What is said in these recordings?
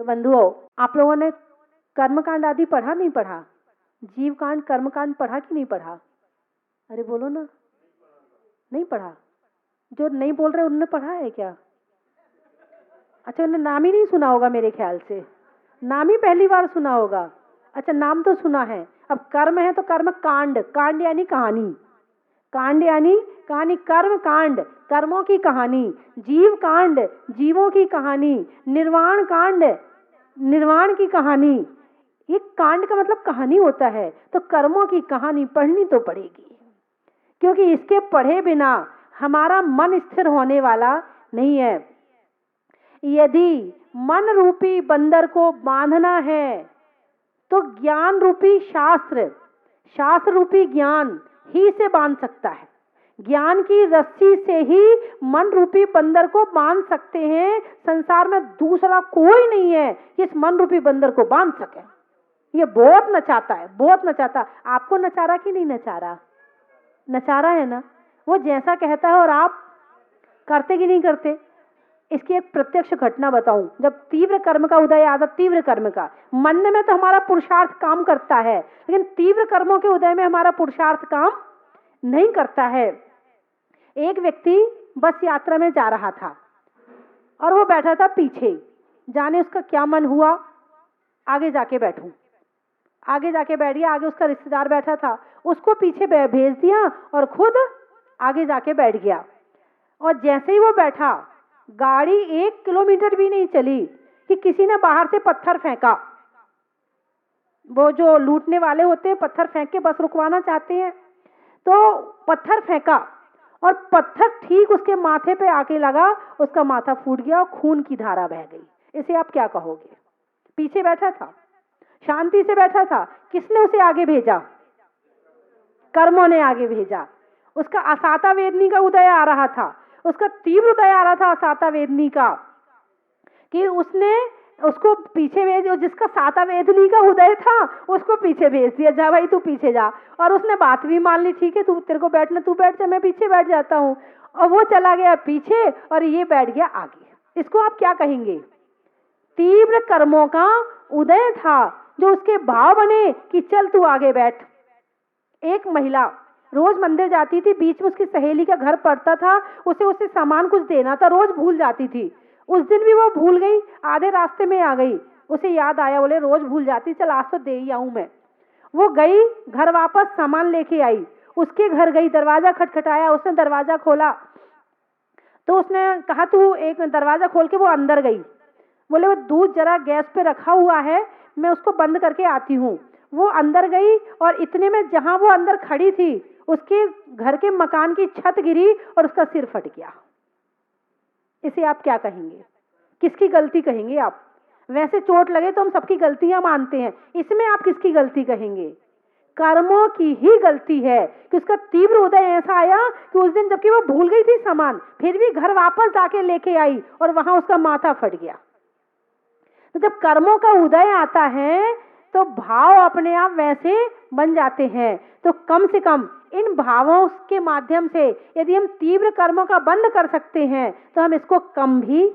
तो बंधुओं, आप लोगों ने कर्मकांड आदि पढ़ा नहीं पढ़ा? जीव कांड, कर्मकांड पढ़ा कि नहीं पढ़ा? अरे बोलो ना, नहीं पढ़ा? जो नहीं बोल रहे उन्होंने पढ़ा है क्या? अच्छा, उन्होंने नाम ही नहीं सुना होगा मेरे ख्याल से, नाम ही पहली बार सुना होगा। अच्छा, नाम तो सुना है। अब कर्म है तो कर्म कांड, कांड यानी कहानी, कांड यानी कहानी, कर्म कांड कर्मों की कहानी, जीव कांड जीवों की कहानी, निर्वाण कांड निर्वाण की कहानी। ये कांड का मतलब कहानी होता है, तो कर्मों की कहानी पढ़नी तो पड़ेगी, क्योंकि इसके पढ़े बिना हमारा मन स्थिर होने वाला नहीं है। यदि मन रूपी बंदर को बांधना है तो ज्ञान रूपी शास्त्र, शास्त्र रूपी ज्ञान ही से बांध सकता है। ज्ञान की रस्सी से ही मन रूपी बंदर को बांध सकते हैं। संसार में दूसरा कोई नहीं है कि इस मन रूपी बंदर को बांध सके। ये बहुत नचाता है, बहुत नचाता। आपको नचा रहा कि नहीं नचा रहा? नचा रहा है ना। वो जैसा कहता है और आप करते कि नहीं करते। इसकी एक प्रत्यक्ष घटना बताऊं। जब तीव्र कर्म का उदय आता, तीव्र कर्म का, मन में तो हमारा पुरुषार्थ काम करता है, लेकिन तीव्र कर्मों के उदय में हमारा पुरुषार्थ काम नहीं करता है। एक व्यक्ति बस यात्रा में जा रहा था और वो बैठा था पीछे। जाने उसका क्या मन हुआ, आगे जाके बैठूं, आगे जाके बैठ गया। आगे उसका रिश्तेदार बैठा था, उसको पीछे भेज दिया और खुद आगे जाके बैठ गया। और जैसे ही वो बैठा, गाड़ी 1 किलोमीटर भी नहीं चली कि किसी ने बाहर से पत्थर फेंका। वो जो लूटने वाले होते हैं, पत्थर फेंक के बस रुकवाना चाहते हैं, तो पत्थर फेंका और पत्थर ठीक उसके माथे पे आके लगा। उसका माथा फूट गया और खून की धारा बह गई। इसे आप क्या कहोगे? पीछे बैठा था, शांति से बैठा था, किसने उसे आगे भेजा? कर्मों ने आगे भेजा। उसका असाता वेदनी का उदय आ रहा था, उसका तीव्र उदय आ रहा था असाता वेदनी का, कि उसने उसको पीछे भेज, जिसका साता वेदनी का उदय था उसको पीछे भेज दिया, जा भाई तू पीछे जा। और उसने बात भी मान ली, ठीक है तू, तेरे को बैठना तू बैठ जा, मैं पीछे बैठ जाता हूँ। और वो चला गया पीछे और ये बैठ गया आगे। इसको आप क्या कहेंगे? तीव्र कर्मों का उदय था, जो उसके भाव बने कि चल तू आगे बैठ। एक महिला रोज मंदिर जाती थी, बीच में उसकी सहेली का घर पड़ता था, उसे सामान कुछ देना था, रोज भूल जाती थी। उस दिन भी वो भूल गई, आधे रास्ते में आ गई। उसे याद आया, बोले रोज भूल जाती, चल आज तो दे ही आऊं मैं। वो गई घर, वापस सामान लेके आई, उसके घर गई, दरवाजा खटखटाया, उसने दरवाजा खोला तो उसने कहा तू एक दरवाजा खोल के, वो अंदर गई। बोले वो दूध जरा गैस पे रखा हुआ है, मैं उसको बंद करके आती हूँ। वो अंदर गई और इतने में जहां वो अंदर खड़ी थी, उसके घर के मकान की छत गिरी और उसका सिर फट गया। इसे आप क्या कहेंगे? किसकी गलती कहेंगे आप? वैसे चोट लगे तो हम सबकी गलतियां मानते हैं, इसमें आप किसकी गलती कहेंगे? कर्मों की ही गलती है कि उसका तीव्र उदय ऐसा आया कि उस दिन जबकि वो भूल गई थी सामान, फिर भी घर वापस जाके लेके आई और वहां उसका माथा फट गया। तो जब कर्मों का उदय आता है तो भाव अपने आप वैसे बन जाते हैं। तो कम से कम इन भावों के माध्यम से यदि हम तीव्र कर्मों का बंद कर सकते हैं तो हम इसको कम भी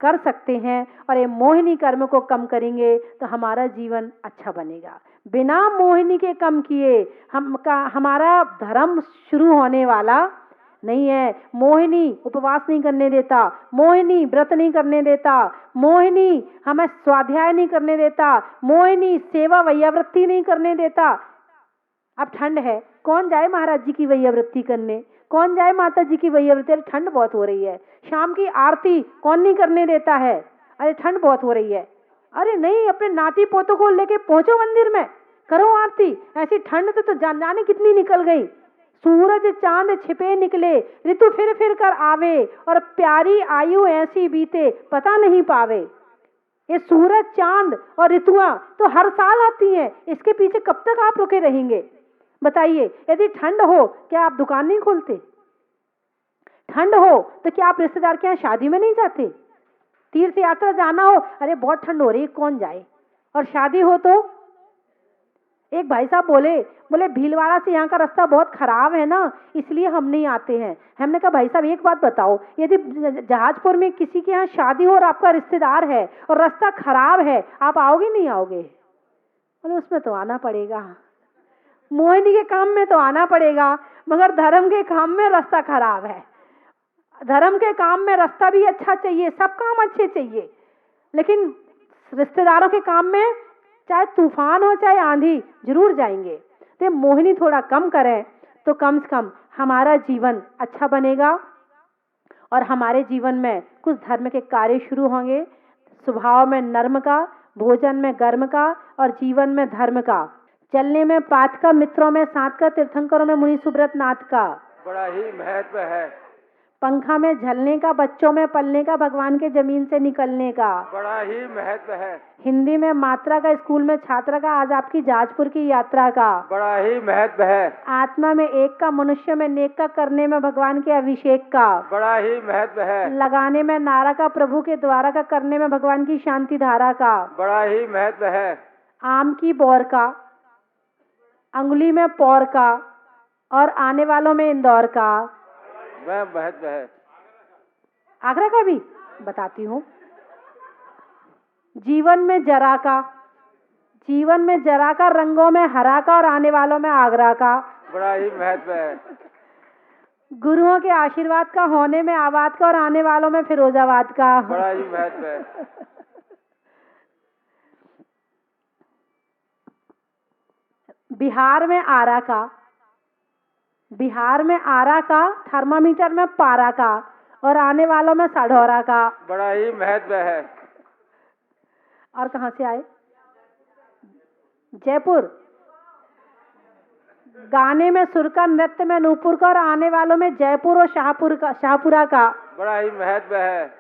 कर सकते हैं। और ये मोहिनी कर्म को कम करेंगे तो हमारा जीवन अच्छा बनेगा। बिना मोहिनी के कम किए हमारा धर्म शुरू होने वाला नहीं है। मोहिनी उपवास नहीं करने देता, मोहिनी व्रत नहीं करने देता, मोहिनी हमें स्वाध्याय नहीं करने देता, मोहिनी सेवा वैयावृत्ति नहीं करने देता। अब ठंड है, कौन जाए महाराज जी की वैयावृत्ति करने, कौन जाए माता जी की वैयावृत्ति? ठंड बहुत हो रही है। शाम की आरती कौन नहीं करने देता है? अरे ठंड बहुत हो रही है। अरे नहीं, अपने नाती पोतों को लेके पहुंचो मंदिर में, करो आरती। ऐसी ठंड तो जाने कितनी निकल गई। सूरज चांद छिपे निकले, ऋतु फिर फिर कर आवे, और प्यारी आयु ऐसी बीते पता नहीं पावे। ये सूरज चांद और ऋतुआं तो हर साल आती हैं, इसके पीछे कब तक आप रुके रहेंगे? बताइए। यदि ठंड हो क्या आप दुकान नहीं खोलते? ठंड हो तो क्या आप रिश्तेदार के यहाँ शादी में नहीं जाते? तीर्थ यात्रा जाना हो, अरे बहुत ठंड हो रही है कौन जाए? और शादी हो तो एक भाई साहब बोले भीलवाड़ा से यहाँ का रास्ता बहुत खराब है ना, इसलिए हम नहीं आते हैं। हमने कहा भाई साहब एक बात बताओ, यदि जहाजपुर में किसी के यहाँ शादी हो और आपका रिश्तेदार है और रास्ता खराब है, आप आओगे नहीं आओगे? बोले उसमें तो आना पड़ेगा, मोहिनी के काम में तो आना पड़ेगा, मगर धर्म के काम में रास्ता खराब है। धर्म के काम में रास्ता भी अच्छा चाहिए, सब काम अच्छे चाहिए, लेकिन रिश्तेदारों के काम में चाहे तूफान हो चाहे आंधी जरूर जाएंगे। तो मोहिनी थोड़ा कम करें तो कम से कम हमारा जीवन अच्छा बनेगा और हमारे जीवन में कुछ धर्म के कार्य शुरू होंगे। स्वभाव में नर्म का, भोजन में गर्म का और जीवन में धर्म का, चलने में पाथ का, मित्रों में साथ का, तीर्थंकरों में मुनि सुब्रत नाथ का बड़ा ही महत्व है। पंखा में झलने का, बच्चों में पलने का, भगवान के जमीन से निकलने का बड़ा ही महत्व है। हिंदी में मात्रा का, स्कूल में छात्रा का, आज आपकी जाजपुर की यात्रा का बड़ा ही महत्व है। आत्मा में एक का, मनुष्य में नेक का, करने में भगवान के अभिषेक का बड़ा ही महत्व है। लगाने में नारा का, प्रभु के द्वारा का, करने में भगवान की शांति धारा का बड़ा ही महत्व है। आम की बौर का, अंगुली में पौर का और आने वालों में इंदौर का वह महत्व है। आगरा का भी बताती हूँ। जीवन में जरा का, जीवन में जरा का, रंगों में हरा का और आने वालों में आगरा का बड़ा ही महत्व है। गुरुओं के आशीर्वाद का, होने में आबाद का और आने वालों में फिरोजाबाद का बड़ा ही महत्व है। बिहार में आरा का, बिहार में आरा का, थर्मामीटर में पारा का और आने वालों में साढ़ौरा का बड़ा ही महत्व है। और कहाँ से आए? जयपुर। गाने में सुर का, नृत्य में नूपुर का और आने वालों में जयपुर और शाहपुर का, शाहपुरा का बड़ा ही महत्व है।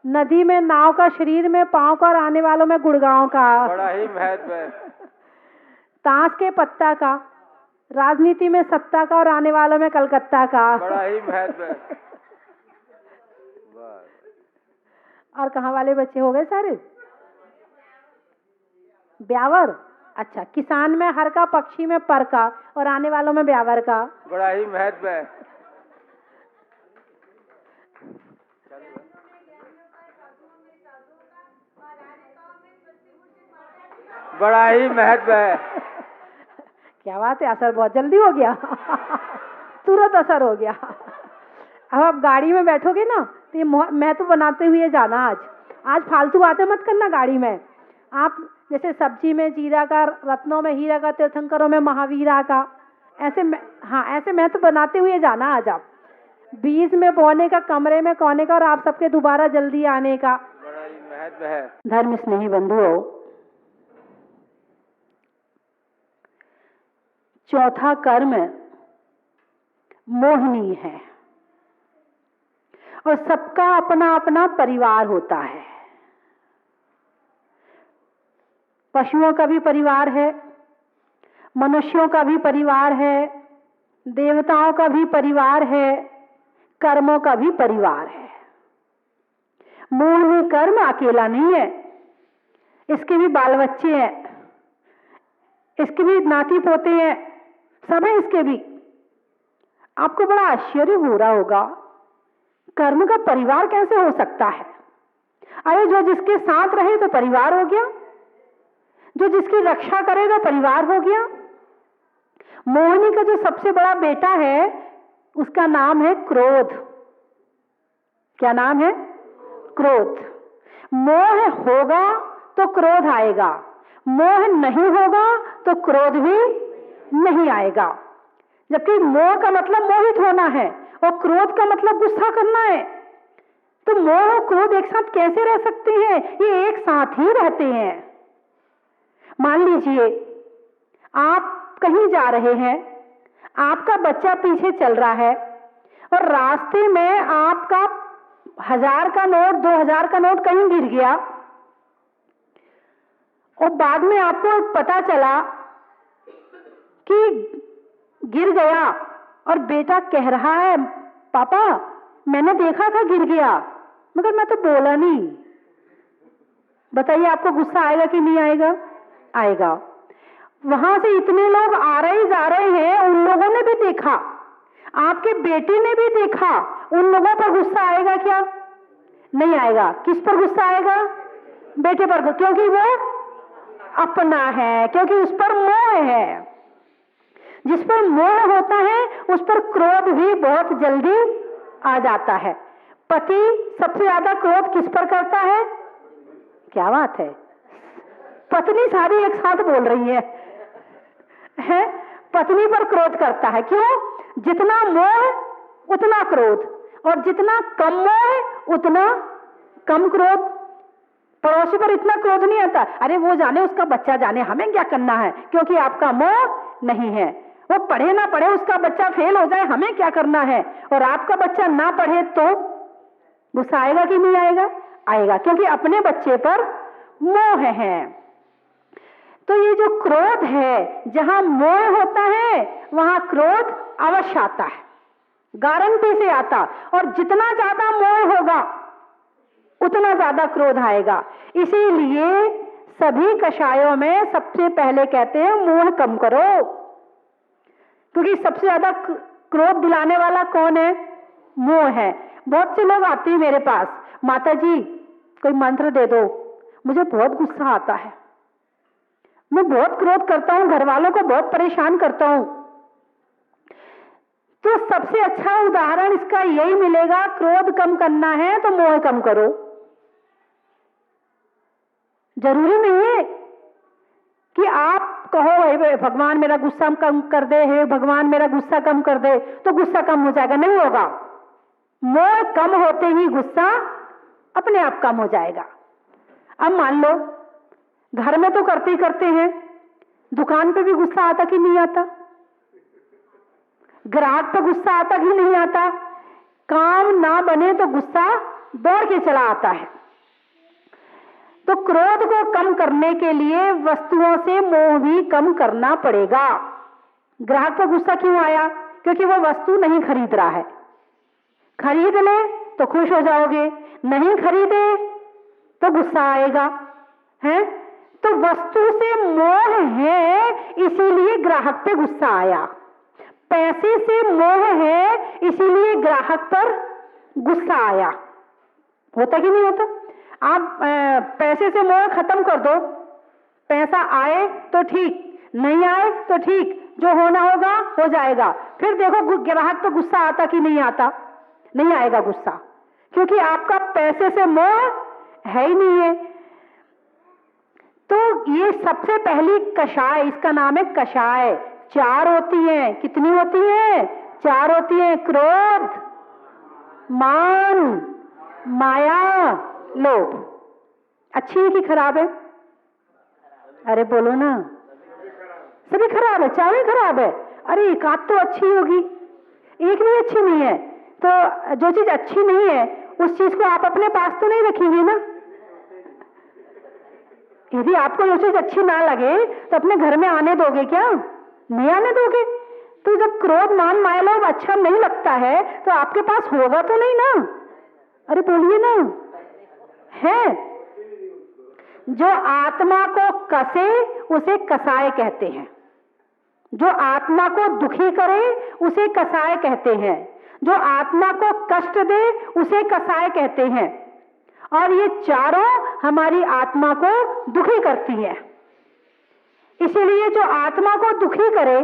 नदी में नाव का, शरीर में पांव का और आने वालों में गुड़गांव का बड़ा ही महत्व है। ताश के पत्ता का, राजनीति में सत्ता का और आने वालों में कलकत्ता का बड़ा ही महत्व है। और कहाँ वाले बच्चे हो गए सारे? ब्यावर। अच्छा, किसान में हर का, पक्षी में पर का और आने वालों में ब्यावर का बड़ा ही महत्व है। बड़ा ही महत्व है। क्या बात है, असर बहुत जल्दी हो गया तुरंत असर हो गया। अब आप गाड़ी में बैठोगे ना तो ये मैं तो बनाते हुए जाना, आज फालतू बातें मत करना गाड़ी में। आप जैसे सब्जी में जीरा का, रत्नों में हीरा का, तीर्थंकरों में महावीरा का, ऐसे हाँ ऐसे मैं तो बनाते हुए जाना आज आप। बीज में बोने का, कमरे में कोने का और आप सबके दोबारा जल्दी आने का। बड़ा ही महत्व है। धर्म स्नेही बंधुओं, चौथा कर्म मोहिनी है और सबका अपना अपना परिवार होता है। पशुओं का भी परिवार है, मनुष्यों का भी परिवार है, देवताओं का भी परिवार है, कर्मों का भी परिवार है। मोहिनी कर्म अकेला नहीं है, इसके भी बाल बच्चे हैं, इसके भी नाती पोते हैं, सब है इसके भी। आपको बड़ा आश्चर्य हो रहा होगा, कर्म का परिवार कैसे हो सकता है? अरे जो जिसके साथ रहे तो परिवार हो गया, जो जिसकी रक्षा करे तो परिवार हो गया। मोहिनी का जो सबसे बड़ा बेटा है उसका नाम है क्रोध। क्या नाम है? क्रोध। मोह होगा तो क्रोध आएगा, मोह नहीं होगा तो क्रोध भी नहीं आएगा। जबकि मोह का मतलब मोहित होना है और क्रोध का मतलब गुस्सा करना है। तो मोह और क्रोध एक साथ कैसे रह सकते हैं? ये एक साथ ही रहते हैं। मान लीजिए आप कहीं जा रहे हैं, आपका बच्चा पीछे चल रहा है और रास्ते में आपका 1000 का नोट, 2000 का नोट कहीं गिर गया और बाद में आपको पता चला कि गिर गया और बेटा कह रहा है, पापा मैंने देखा था गिर गया मगर मैं तो बोला नहीं। बताइए आपको गुस्सा आएगा कि नहीं आएगा? आएगा। वहां से इतने लोग आ रहे जा रहे हैं, उन लोगों ने भी देखा, आपके बेटे ने भी देखा, उन लोगों पर गुस्सा आएगा क्या? नहीं आएगा। किस पर गुस्सा आएगा? बेटे पर, क्योंकि वो अपना है, क्योंकि उस पर मोह है। जिस पर मोह होता है उस पर क्रोध भी बहुत जल्दी आ जाता है। पति सबसे ज्यादा क्रोध किस पर करता है? क्या बात है, पत्नी सारी एक साथ बोल रही है? पत्नी पर क्रोध करता है। क्यों? जितना मोह उतना क्रोध, और जितना कम मोह उतना कम क्रोध। पड़ोसी पर इतना क्रोध नहीं आता, अरे वो जाने, उसका बच्चा जाने, हमें क्या करना है, क्योंकि आपका मोह नहीं है। वो पढ़े ना पढ़े, उसका बच्चा फेल हो जाए, हमें क्या करना है। और आपका बच्चा ना पढ़े तो गुस्सा आएगा कि नहीं आएगा? आएगा, क्योंकि अपने बच्चे पर मोह है। तो ये जो क्रोध है, जहां मोह होता है वहां क्रोध अवश्य आता है, गारंटी से आता। और जितना ज्यादा मोह होगा उतना ज्यादा क्रोध आएगा। इसीलिए सभी कषायों में सबसे पहले कहते हैं मोह कम करो, क्योंकि सबसे ज्यादा क्रोध दिलाने वाला कौन है? मोह है। बहुत से लोग आते हैं मेरे पास, माता जी कोई मंत्र दे दो, मुझे बहुत गुस्सा आता है, मैं बहुत क्रोध करता हूं, घर वालों को बहुत परेशान करता हूं। तो सबसे अच्छा उदाहरण इसका यही मिलेगा, क्रोध कम करना है तो मोह कम करो। जरूरी नहीं है कि आप कहो हे भगवान मेरा गुस्सा कम कर दे, हे भगवान मेरा गुस्सा कम कर दे, तो गुस्सा कम हो जाएगा। नहीं होगा। मोह कम होते ही गुस्सा अपने आप कम हो जाएगा। अब मान लो घर में तो करते ही करते हैं, दुकान पे भी गुस्सा आता कि नहीं आता? ग्राहक पे गुस्सा आता कि नहीं आता? काम ना बने तो गुस्सा दौड़ के चला आता है। तो क्रोध को कम करने के लिए वस्तुओं से मोह भी कम करना पड़ेगा। ग्राहक पर गुस्सा क्यों आया? क्योंकि वो वस्तु नहीं खरीद रहा है। खरीद ले तो खुश हो जाओगे, नहीं खरीदे तो गुस्सा आएगा, है? तो वस्तु से मोह है, इसीलिए ग्राहक पे गुस्सा आया। पैसे से मोह है, इसीलिए ग्राहक पर गुस्सा आया। होता कि नहीं होता? आप पैसे से मोह खत्म कर दो, पैसा आए तो ठीक, नहीं आए तो ठीक, जो होना होगा हो जाएगा। फिर देखो ग्राहक पे गुस्सा आता कि नहीं आता? नहीं आएगा गुस्सा, क्योंकि आपका पैसे से मोह है ही नहीं है। तो ये सबसे पहली कषाय, इसका नाम है कषाय। 4 होती हैं। कितनी होती हैं? 4 होती हैं। क्रोध, मान, माया, लोभ। अच्छी है कि खराब है? अरे बोलो ना। सभी खराब है, 4 ही खराब है। अरे एक आध तो अच्छी होगी, एक भी अच्छी नहीं है। तो जो चीज अच्छी नहीं है उस चीज को आप अपने पास तो नहीं रखेंगे ना। यदि आपको जो चीज अच्छी ना लगे तो अपने घर में आने दोगे क्या? नहीं आने दोगे। तो जब क्रोध, मान, माया, लोभ अच्छा नहीं लगता है तो आपके पास होगा तो नहीं ना। अरे बोलिए ना। है जो आत्मा को कसे उसे कसाय कहते हैं, जो आत्मा को दुखी करे उसे कसाय कहते हैं, जो आत्मा को कष्ट दे उसे कसाय कहते हैं। और ये चारों हमारी आत्मा को दुखी करती है। इसीलिए जो आत्मा को दुखी करे,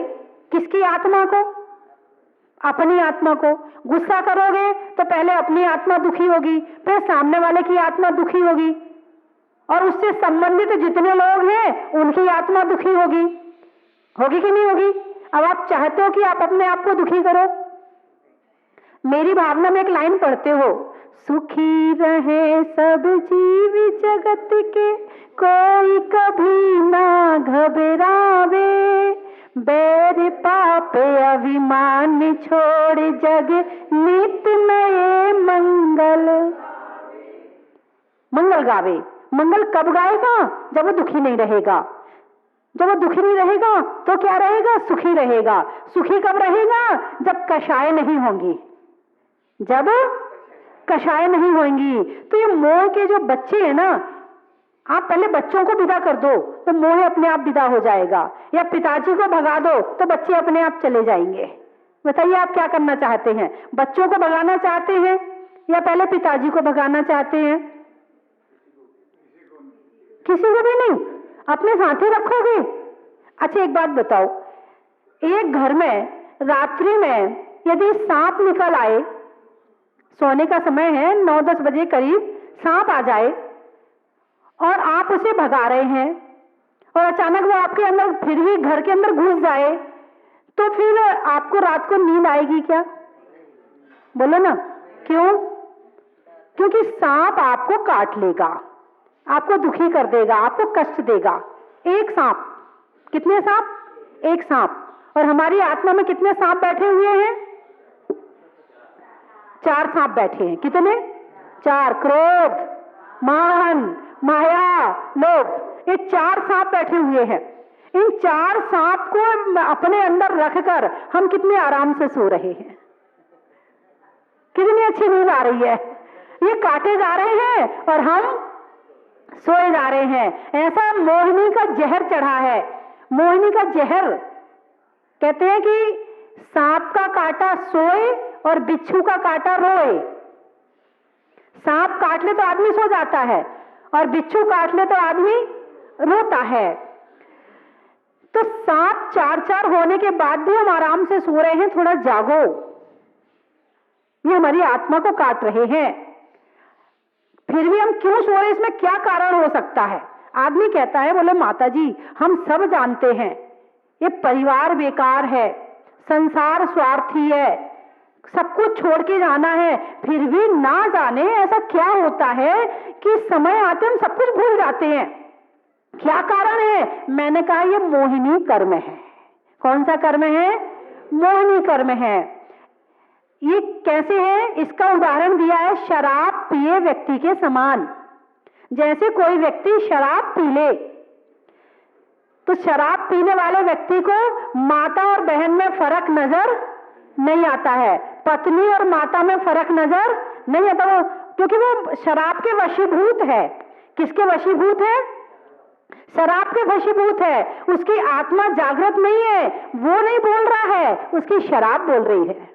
किसकी आत्मा को? अपनी आत्मा को। गुस्सा करोगे तो पहले अपनी आत्मा दुखी होगी, फिर सामने वाले की आत्मा दुखी होगी, और उससे संबंधित जितने लोग हैं उनकी आत्मा दुखी होगी। होगी कि नहीं होगी? अब आप चाहते हो कि आप अपने आप को दुखी करो। मेरी भावना में एक लाइन पढ़ते हो, सुखी रहे सब जीव जगत के, कोई कभी ना घबरावे, बैर पाप अभिमान छोड़ जग नित नए मंगल गावे। मंगल कब गाएगा? जब वो दुखी नहीं रहेगा। जब वो दुखी नहीं रहेगा तो क्या रहेगा? सुखी रहेगा। सुखी कब रहेगा? जब कषाय नहीं होंगी, जब कषाय नहीं होंगी। तो ये मोह के जो बच्चे हैं ना, आप पहले बच्चों को विदा कर दो तो मोह अपने आप विदा हो जाएगा, या पिताजी को भगा दो तो बच्चे अपने आप चले जाएंगे। बताइए आप क्या करना चाहते हैं? बच्चों को भगाना चाहते हैं या पहले पिताजी को भगाना चाहते हैं? किसी को भी नहीं, अपने साथ ही रखोगे। अच्छा एक बात बताओ, एक घर में रात्रि में यदि सांप निकल आए, सोने का समय है 9-10 बजे करीब, सांप आ जाए और आप उसे भगा रहे हैं और अचानक वो आपके अंदर फिर भी घर के अंदर घुस जाए, तो फिर आपको रात को नींद आएगी क्या? बोलो ना, क्यों? क्योंकि सांप आपको काट लेगा, आपको दुखी कर देगा, आपको कष्ट देगा। एक सांप, कितने सांप? एक सांप। और हमारी आत्मा में कितने सांप बैठे हुए हैं? 4 सांप बैठे हैं। कितने? 4। क्रोध, मान, माया, लोभ, ये 4 सांप बैठे हुए हैं। इन 4 सांप को अपने अंदर रखकर हम कितने आराम से सो रहे हैं, कितनी अच्छी नींद आ रही है। ये काटे जा रहे हैं और हम सोए जा रहे हैं। ऐसा मोहिनी का जहर चढ़ा है। मोहिनी का जहर कहते हैं कि सांप का काटा सोए और बिच्छू का काटा रोए। सांप काट ले तो आदमी सो जाता है और बिच्छू काट ले तो आदमी रोता है। तो सांप 4-4 होने के बाद भी हम आराम से सो रहे हैं। थोड़ा जागो, ये हमारी आत्मा को काट रहे हैं। फिर भी हम क्यों सो रहे, इसमें क्या कारण हो सकता है? आदमी कहता है, बोले माता जी हम सब जानते हैं ये परिवार बेकार है, संसार स्वार्थी है, सब कुछ छोड़ के जाना है, फिर भी ना जाने ऐसा क्या होता है कि समय आते हम सब कुछ भूल जाते हैं। क्या कारण है? मैंने कहा ये मोहिनी कर्म है। कौन सा कर्म है? मोहिनी कर्म है। ये कैसे है? इसका उदाहरण दिया है शराब पिए व्यक्ति के समान। जैसे कोई व्यक्ति शराब पी ले तो शराब पीने वाले व्यक्ति को माता और बहन में फर्क नजर नहीं आता है, पत्नी और माता में फर्क नजर नहीं आता, वो क्योंकि वो शराब के वशीभूत है। किसके वशीभूत है? शराब के वशीभूत है। उसकी आत्मा जागृत नहीं है, वो नहीं बोल रहा है, उसकी शराब बोल रही है।